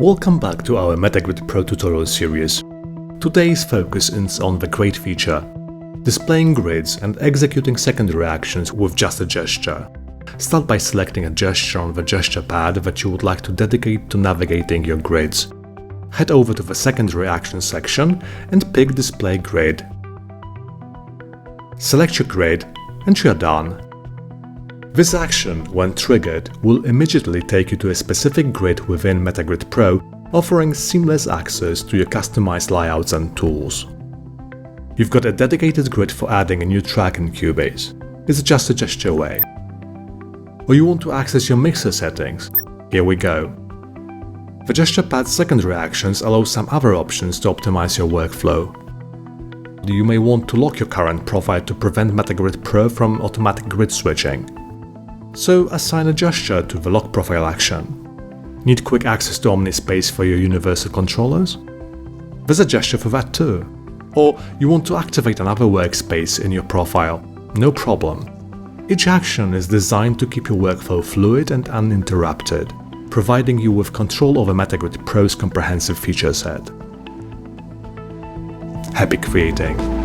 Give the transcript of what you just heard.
Welcome back to our MetaGrid Pro tutorial series. Today's focus is on the great feature, displaying grids and executing secondary actions with just a gesture. Start by selecting a gesture on the gesture pad that you would like to dedicate to navigating your grids. Head over to the secondary action section and pick Display Grid. Select your grid and you are done. This action, when triggered, will immediately take you to a specific grid within MetaGrid Pro, offering seamless access to your customized layouts and tools. You've got a dedicated grid for adding a new track in Cubase. It's just a gesture away. Or you want to access your mixer settings? Here we go. The gesture pad's secondary actions allow some other options to optimize your workflow. You may want to lock your current profile to prevent MetaGrid Pro from automatic grid switching. So assign a gesture to the lock profile action. Need quick access to OmniSpace for your universal controllers? There's a gesture for that too. Or you want to activate another workspace in your profile? No problem. Each action is designed to keep your workflow fluid and uninterrupted, providing you with control over MetaGrid Pro's comprehensive feature set. Happy creating!